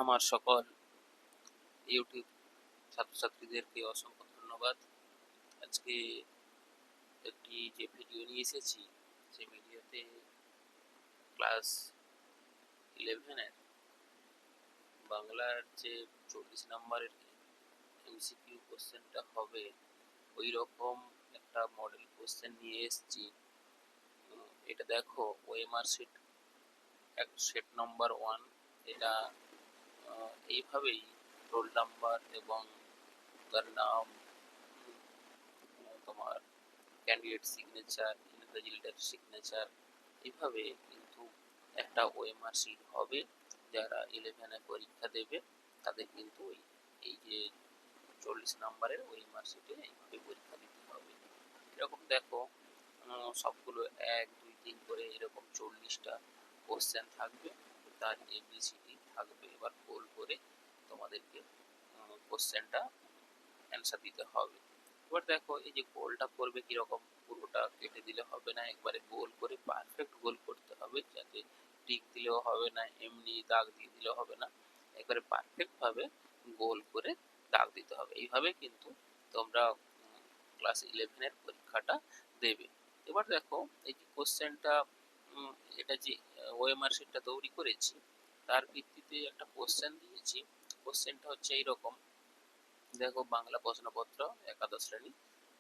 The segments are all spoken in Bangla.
আমার সকল ইউটিউব ছাত্রছাত্রীদেরকে অসংখ্য ধন্যবাদ। আজকে একটি যে ভিডিও নিয়ে এসেছি, সেই ভিডিওতে ক্লাস 11-এর বাংলার যে 40 নম্বরের এমসিকিউ কোশ্চেনটা হবে, ওই রকম একটা মডেল কোশ্চেন নিয়ে এসেছি। এটা দেখো, ওএমআর শিট সেট নম্বর 1। এটা এইভাবেই রোল নাম্বার এবং তার নাম, তোমার ক্যান্ডিডেট সিগনেচার, ইনভিজিলেটর সিগনেচার, এইভাবে কিন্তু একটা ওএমআর শিট হবে। যারা 11-এ পরীক্ষা দেবে তাদের কিন্তু এই যে 40 নম্বরের ওএমআর শিটে এইভাবে পরীক্ষা দিতে হবে। এরকম দেখো, সবগুলো 1, 2, 3 করে এরকম 40টা কোশ্চেন থাকবে, তার এবিসিডি থাকবে। এবার গোল করে তোমাদেরকে কোশ্চেনটা অ্যান্সার দিতে হবে। এবার দেখো, এই যে গোলটা করবে কিরকম, পুরোটা কেটে দিলে হবে না, একবারে গোল করে পারফেক্ট গোল করতে হবে, যাতে টিক দিলেও হবে না, এমনি দাগ দিয়ে দিলেও হবে না, একবারে পারফেক্ট ভাবে গোল করে দাগ দিতে হবে। এইভাবে কিন্তু তোমরা ক্লাস 11-এর পরীক্ষাটা দেবে। এবার দেখো, এই যে কোশ্চেনটা, এটা যে ওএমআর শিটটা তৈরি করেছি, তার ভিত্তিতে একটা কোশ্চেন দিয়েছি। কোশ্চেনটা হচ্ছে এইরকম। দেখো, বাংলা প্রশ্নপত্র একাদশ শ্রেণী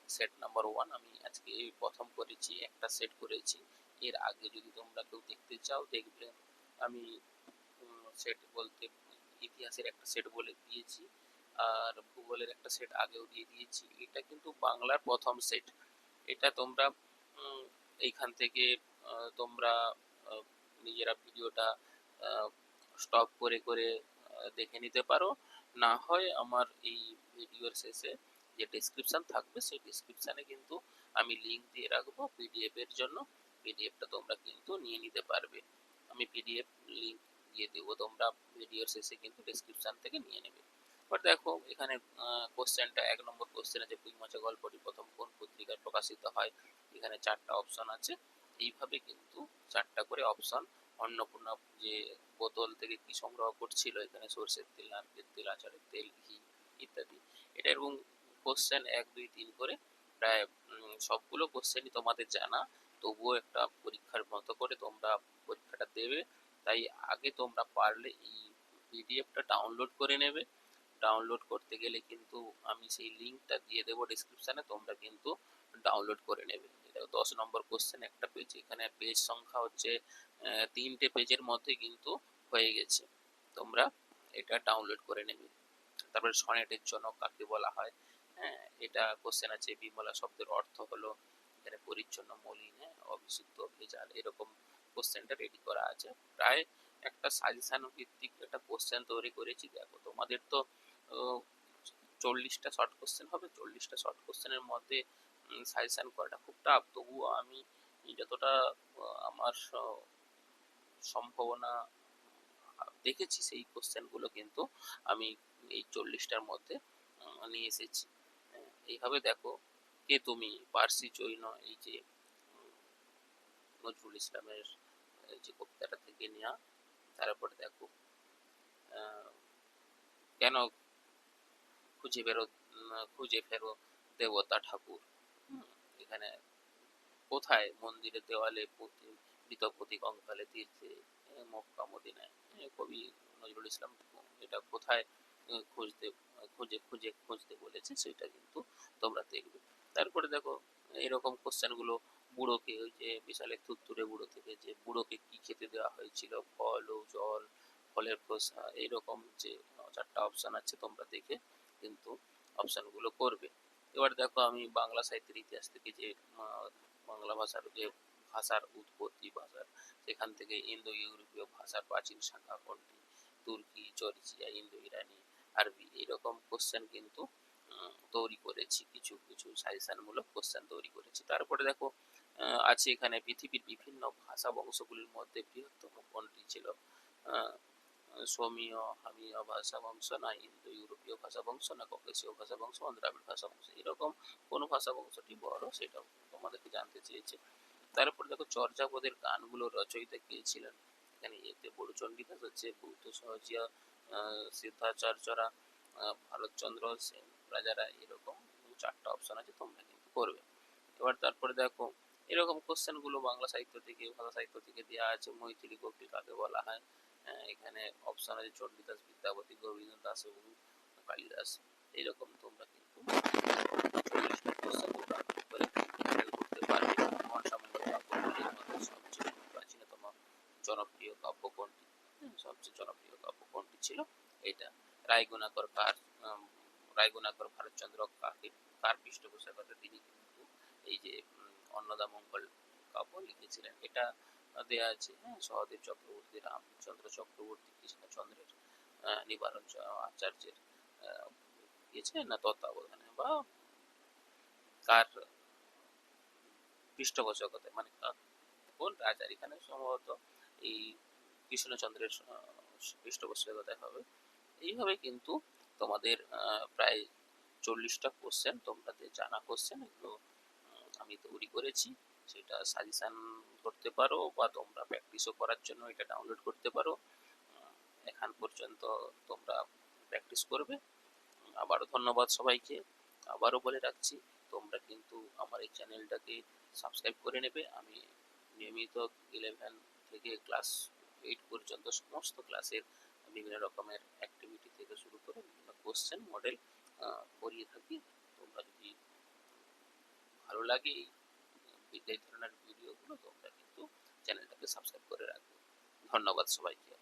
সেট নাম্বার 1 আমি আজকে প্রথম করেছি, একটা সেট করেছি। এর আগে যদি তোমরা কেউ দেখতে চাও দেখবে। আমি সেট বলতে ইতিহাসের একটা সেট বলে দিয়েছি, আর ভূগোলের একটা সেট আগেও দিয়ে দিয়েছি। এটা কিন্তু বাংলার প্রথম সেট। এটা তোমরা এইখান থেকে তোমরা নিজেরা ভিডিওটা স্টপ করে করে দেখে নিতে পারো। না হয় আমার এই ভিডিওর শেষে যে ডেসক্রিপশন থাকবে, সেই ডেসক্রিপশনে কিন্তু আমি লিংক দিয়ে রাখবো পিডিএফ এর জন্য। পিডিএফটা তোমরা কিন্তু নিয়ে নিতে পারবে। আমি পিডিএফ লিংক দিয়ে দেবো, তোমরা ভিডিওর শেষে কিন্তু ডেসক্রিপশন থেকে নিয়ে নেবে। এবার দেখো, এখানে কোশ্চেনটা 1 নম্বর কোশ্চেন আছে, পুঁই মাছের গল্পটি প্রথম কোন পত্রিকায় প্রকাশিত হয়। এখানে 4টা অপশন আছে। এইভাবে কিন্তু 4টা করে অপশন। অন্নপূর্ণা যে বোতল থেকে কি সংগ্রহ করছিল, এখানে সরষের তেল, নারকেল তেল, আচারের তেল, ঘি ইত্যাদি। এটা এরকম কোশ্চেন 1, 2, 3 করে প্রায় সবগুলো কোশ্চেনই তোমাদের জানা, তবুও একটা পরীক্ষার মতো করে তোমরা পরীক্ষাটা দেবে। তাই আগে তোমরা পারলে এই পিডিএফটা ডাউনলোড করে নেবে। ডাউনলোড করতে গেলে কিন্তু আমি সেই লিঙ্কটা দিয়ে দেবো ডেসক্রিপশনে, তোমরা কিন্তু ডাউনলোড করে নেবে। এটা 10 নম্বর কোশ্চেন, একটা পেজ। এখানে পেজ সংখ্যা হচ্ছে 3টে পেজের মধ্যে কিন্তু হয়ে গেছে। তোমরা এটা ডাউনলোড করে নেবে। তারপরে সনেটের জনক কাকে বলা হয়, হ্যাঁ, এটা কোশ্চেন আছে। বিমলা শব্দের অর্থ হলো, এখানে পরিচ্ছন্ন, মলিন, অবিশুদ্ধ, ভেজাল, এরকম কোশ্চেনটা রেডি করা আছে। প্রায় একটা সাজেশন ভিত্তিক একটা কোশ্চেন তৈরি করেছি। দেখো, তোমাদের তো 40টা শর্ট কোশ্চেন হবে। 40টা শর্ট কোশ্চেনের মধ্যে সাজেশন করাটা খুব টাফ, তবুও আমি যতটা আমার সম্ভাবনা দেখেছি, সেই কোশ্চেনগুলো কিন্তু আমি এই 40টার মধ্যে নিয়ে এসেছি। এইভাবে দেখো, কে তুমি, পার্সি জৈন, এই যে নজরুল ইসলামের যে কবিতাটা থেকে নেওয়া। তারপরে দেখো, কেন খুঁজে ফেরো দেবতা ঠাকুর। এখানে কোথায়, মন্দিরের দেওয়ালে মৃত প্রতীক, কঙ্কালে তীর্থে, মক্কা মদিনায়। কবি নজরুল ইসলাম এটা কোথায় খুঁজতে খুঁজতে বলেছে, সেটা কিন্তু তোমরা দেখবে। তারপরে দেখো, এরকম কোশ্চেন গুলো। বুড়োকে, ওই যে বিশাল এক থুরথুরে বুড়ো থেকে যে বুড়োকে কি খেতে দেওয়া হয়েছিল, ফল ও জল, ফলের খোসা, এইরকম যে 4টা অপশন আছে, তোমরা দেখে কিন্তু অপশন গুলো করবে। এবার দেখো, আমি বাংলা সাহিত্যের ইতিহাস থেকে যে বাংলা ভাষার যে ভাষার উৎপত্তি, ভাষার সেখান থেকে ইন্দো ইউরোপীয় ভাষার প্রাচীন শাখা কোনটি, তুর্কি, জর্জিয়া, ইন্দো ইরানি, আরবি, এইরকম কোশ্চেন কিন্তু তৈরি করেছি। কিছু কিছু সাজেশন মূলক কোশ্চেন তৈরি করেছি। তারপরে দেখো, আছে এখানে পৃথিবীর বিভিন্ন ভাষা বংশগুলির মধ্যে বৃহত্তম কোনটি ছিল। সোমীয়, হামীয় ভাষা বংশ, না ইন্দো ইউরোপীয় ভাষা বংশ, না ককেশীয় ভাষা বংশ, না দ্রাবিড় ভাষা বংশ। এরকম কোন ভাষা বংশটি বড়, সেটাও তোমাদেরকে জানতে চেয়েছে। তারপর দেখো, চর্যাপদের গানগুলোর রচয়িতা কে ছিলেন। এখানে এতে বড় চণ্ডীদাস হচ্ছে বৌদ্ধ সহজিয়া সিদ্ধাচার্যরা, ভারতচন্দ্র সেন, রাজারা, এরকম 4টা অপশন আছে, তোমরা কিন্তু করবে। এবার তারপরে দেখো এরকম কোশ্চেন গুলো বাংলা সাহিত্য থেকে, ভাষা সাহিত্য থেকে দেওয়া আছে। মৈথিলী কোকিল কাকে বলা হয়? এখানে অপশন আছে চণ্ডীদাস, বিদ্যাপতি, গোবিন্দ দাস এবং কালিদাস। এইরকম তোমরা কিন্তু 40টা কোশ্চেন তোমরা করে হ্যান্ডেল করতে পারবে। মনসামঙ্গল কাব্যগুলির মধ্যে সবচেয়ে প্রাচীনতম জনপ্রিয় কাব্য কোনটি? সবচেয়ে জনপ্রিয় কাব্য কোনটি ছিল? এটা। রায়গুণাকর কার? রায়গুণাকর ভারতচন্দ্র কার পৃষ্ঠপোষকতা তিনি কিন্তু এই যে অন্নদামঙ্গল কাব্য লিখেছিলেন, এটা দেয়া আছে। সহদেব চক্রবর্তী, রামচন্দ্র চক্রবর্তী, কৃষ্ণচন্দ্রের, নিবারণ আচার্যের না তত্ত্বাবধানে, বা কার পৃষ্ঠপোষকতায়, মানে কোন রাজার? এখানে সম্ভবত এই কৃষ্ণচন্দ্রের পৃষ্ঠপোষকতায় হবে। এইভাবে কিন্তু তোমাদের প্রায় 40টা কোশ্চেন তোমাদের জানা কোশ্চেন, এগুলো আমি তৈরি করেছি। সেটা সাজেশন করতে পারো, বা তোমরা প্র্যাকটিসও করার জন্য এটা ডাউনলোড করতে পারো। এখান পর্যন্ত তোমরা প্র্যাকটিস করবে। আবারও ধন্যবাদ সবাইকে। আবারও বলে রাখছি, তোমরা কিন্তু আমার এই চ্যানেলটাকে সাবস্ক্রাইব করে নেবে। আমি নিয়মিত 11 থেকে ক্লাস 8 পর্যন্ত সমস্ত ক্লাসের বিভিন্ন রকমের অ্যাক্টিভিটি থেকে শুরু করে বিভিন্ন কোশ্চেন মডেল করিয়ে থাকি। তোমরা যদি ভালো লাগে এই ধরনের ভিডিওগুলো, তোমরা কিন্তু চ্যানেলটাকে সাবস্ক্রাইব করে রাখবে। ধন্যবাদ সবাইকে।